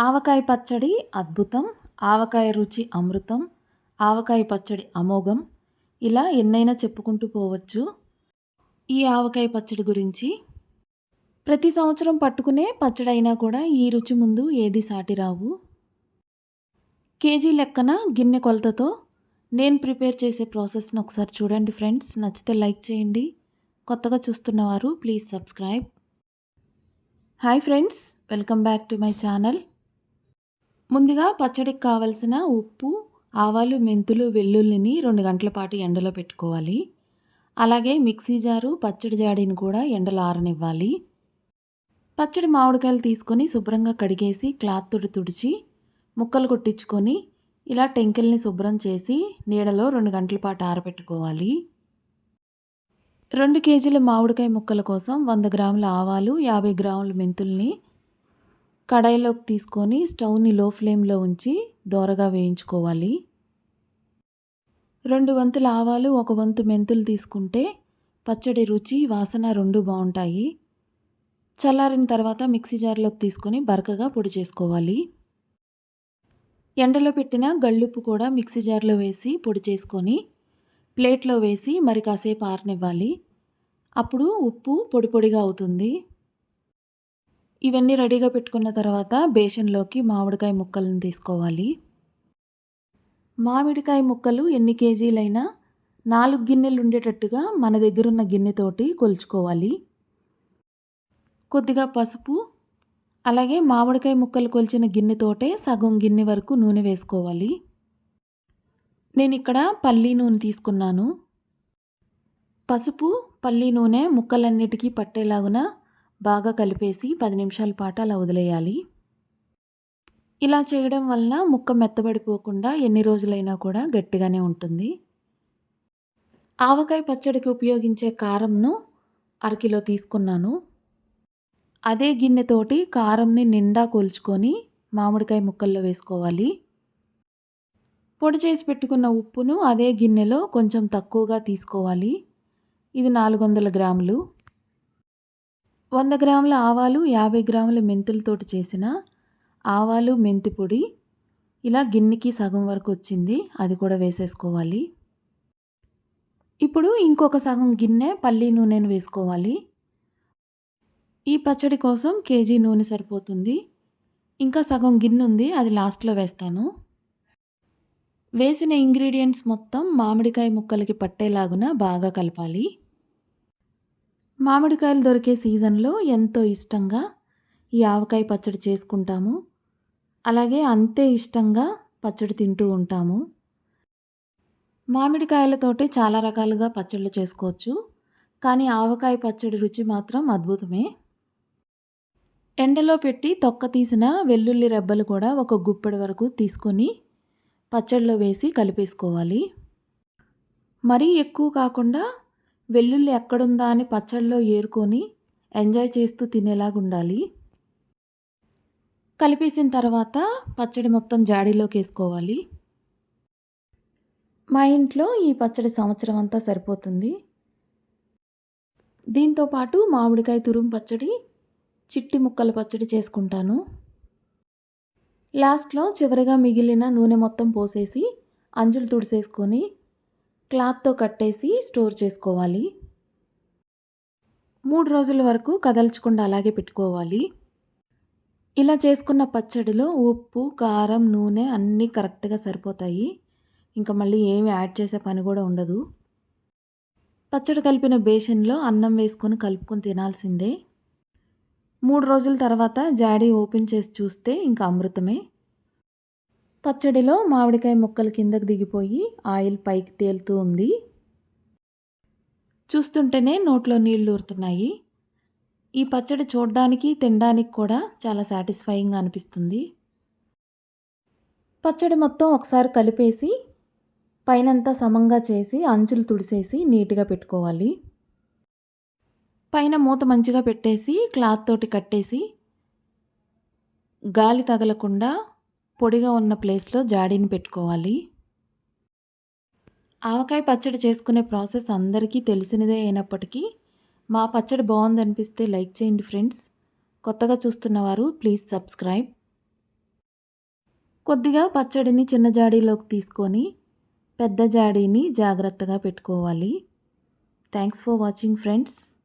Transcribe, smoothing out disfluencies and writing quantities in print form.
ఆవకాయ పచ్చడి అద్భుతం, ఆవకాయ రుచి అమృతం, ఆవకాయ పచ్చడి అమోఘం. ఇలా ఎన్నైనా చెప్పుకుంటూ పోవచ్చు ఈ ఆవకాయ పచ్చడి గురించి. ప్రతి సంవత్సరం పట్టుకునే పచ్చడైనా కూడా ఈ రుచి ముందు ఏది సాటిరావు. కేజీ లెక్కన గిన్నె కొలతతో నేను ప్రిపేర్ చేసే ప్రాసెస్‌ని ఒకసారి చూడండి ఫ్రెండ్స్. నచ్చితే లైక్ చేయండి. కొత్తగా చూస్తున్నవారు please subscribe. Hi friends, welcome back to my channel. ముందుగా పచ్చడికి కావలసిన ఉప్పు, ఆవాలు, మెంతులు, వెల్లుల్లిని 2 గంటల పాటు ఎండలో పెట్టుకోవాలి. అలాగే మిక్సీ జారు, పచ్చడి జాడీని కూడా ఎండలో ఆరనివ్వాలి. పచ్చడి మామిడికాయలు తీసుకొని శుభ్రంగా కడిగేసి క్లాత్ తోటి తుడిచి ముక్కలు కొట్టించుకొని ఇలా టెంకెల్ని శుభ్రం చేసి నీడలో 2 గంటల పాటు ఆరబెట్టుకోవాలి. 2 కేజీల మామిడికాయ ముక్కల కోసం 100 గ్రాముల ఆవాలు, 50 గ్రాముల మెంతుల్ని కడాయిలోకి తీసుకొని స్టవ్ని లో ఫ్లేమ్లో ఉంచి దోరగా వేయించుకోవాలి. 2 వంతుల ఆవాలు, 1 వంతు మెంతులు తీసుకుంటే పచ్చడి రుచి, వాసన 2 బాగుంటాయి. చల్లారిన తర్వాత మిక్సీ జార్లోకి తీసుకొని బరకగా పొడి చేసుకోవాలి. ఎండలో పెట్టిన గళ్ళుప్పు కూడా మిక్సీ జార్లో వేసి పొడి చేసుకొని ప్లేట్లో వేసి మరి కాసేపు ఆరనివ్వాలి. అప్పుడు ఉప్పు పొడి పొడిగా అవుతుంది. ఇవన్నీ రెడీగా పెట్టుకున్న తర్వాత బేషన్లోకి మామిడికాయ ముక్కలను తీసుకోవాలి. మామిడికాయ ముక్కలు ఎన్ని కేజీలైనా 4 గిన్నెలు ఉండేటట్టుగా మన దగ్గరున్న గిన్నెతోటి కొలుచుకోవాలి. కొద్దిగా పసుపు, అలాగే మామిడికాయ ముక్కలు కొలిచిన గిన్నెతోటే సగం గిన్నె వరకు నూనె వేసుకోవాలి. నేను ఇక్కడ పల్లి నూనె తీసుకున్నాను. పసుపు, పల్లి నూనె ముక్కలన్నిటికీ పట్టేలాగున బాగా కలిపేసి 10 నిమిషాల పాటు అలా వదిలేయాలి. ఇలా చేయడం వలన ముక్క మెత్తబడిపోకుండా ఎన్ని రోజులైనా కూడా గట్టిగానే ఉంటుంది. ఆవకాయ పచ్చడికి ఉపయోగించే కారంను అరకిలో తీసుకున్నాను. అదే గిన్నెతోటి కారంని నిండా కొలుచుకొని మామిడికాయ ముక్కల్లో వేసుకోవాలి. పొడి చేసి పెట్టుకున్న ఉప్పును అదే గిన్నెలో కొంచెం తక్కువగా తీసుకోవాలి. ఇది 400 గ్రాములు. 100 గ్రాముల ఆవాలు, 50 గ్రాముల మెంతులతోటి చేసిన ఆవాలు, మెంతి పొడి ఇలా గిన్నెకి సగం వరకు వచ్చింది. అది కూడా వేసేసుకోవాలి. ఇప్పుడు ఇంకొక సగం గిన్నె పల్లి నూనెను వేసుకోవాలి. ఈ పచ్చడి కోసం కేజీ నూనె సరిపోతుంది. ఇంకా సగం గిన్నె ఉంది, అది లాస్ట్లో వేస్తాను. వేసిన ఇంగ్రీడియంట్స్ మొత్తం మామిడికాయ ముక్కలకి పట్టేలాగున బాగా కలపాలి. మామిడికాయలు దొరికే సీజన్లో ఎంతో ఇష్టంగా ఈ ఆవకాయ పచ్చడి చేసుకుంటాము. అలాగే అంతే ఇష్టంగా పచ్చడి తింటూ ఉంటాము. మామిడికాయలతోటి చాలా రకాలుగా పచ్చళ్ళు చేసుకోవచ్చు, కానీ ఆవకాయ పచ్చడి రుచి మాత్రం అద్భుతమే. ఎండలో పెట్టి తొక్క తీసిన వెల్లుల్లి రెబ్బలు కూడా ఒక గుప్పెడు వరకు తీసుకొని పచ్చడిలో వేసి కలిపేసుకోవాలి. మరీ ఎక్కువ కాకుండా వెల్లుల్లి ఎక్కడుందా అని పచ్చడిలో ఏరుకొని ఎంజాయ్ చేస్తూ తినేలాగా ఉండాలి. కలిపేసిన తర్వాత పచ్చడి మొత్తం జాడీలోకి వేసుకోవాలి. మా ఇంట్లో ఈ పచ్చడి సంవత్సరం అంతా సరిపోతుంది. దీంతోపాటు మామిడికాయ తురుము పచ్చడి, చిట్టి ముక్కల పచ్చడి చేసుకుంటాను. లాస్ట్లో చివరిగా మిగిలిన నూనె మొత్తం పోసేసి అంచులు తుడిసేసుకొని క్లాత్తో కట్టేసి స్టోర్ చేసుకోవాలి. 3 రోజుల వరకు కదల్చకుండా అలాగే పెట్టుకోవాలి. ఇలా చేసుకున్న పచ్చడిలో ఉప్పు, కారం, నూనె అన్నీ కరెక్ట్గా సరిపోతాయి. ఇంకా మళ్ళీ ఏమి యాడ్ చేసే పని కూడా ఉండదు. పచ్చడి కలిపిన బేషన్లో అన్నం వేసుకొని కలుపుకొని తినాల్సిందే. 3 రోజుల తర్వాత జాడీ ఓపెన్ చేసి చూస్తే ఇంకా అమృతమే. పచ్చడిలో మామిడికాయ ముక్కలు కిందకు దిగిపోయి ఆయిల్ పైకి తేలుతూ ఉంది. చూస్తుంటేనే నోట్లో నీళ్లు ఊరుతున్నాయి. ఈ పచ్చడి చూడడానికి, తినడానికి కూడా చాలా సాటిస్ఫైయింగ్గా అనిపిస్తుంది. పచ్చడి మొత్తం ఒకసారి కలిపేసి పైనంతా సమంగా చేసి అంచులు తుడిసేసి నీట్గా పెట్టుకోవాలి. పైన మూత మంచిగా పెట్టేసి క్లాత్ తోటి కట్టేసి గాలి తగలకుండా పొడిగా ఉన్న ప్లేస్లో జాడీని పెట్టుకోవాలి. ఆవకాయ పచ్చడి చేసుకునే ప్రాసెస్ అందరికీ తెలిసినదే అయినప్పటికీ మా పచ్చడి బాగుందనిపిస్తే లైక్ చేయండి ఫ్రెండ్స్. కొత్తగా చూస్తున్నవారు ప్లీజ్ సబ్స్క్రైబ్. కొద్దిగా పచ్చడిని చిన్న జాడీలోకి తీసుకొని పెద్ద జాడీని జాగ్రత్తగా పెట్టుకోవాలి. Thanks for watching friends.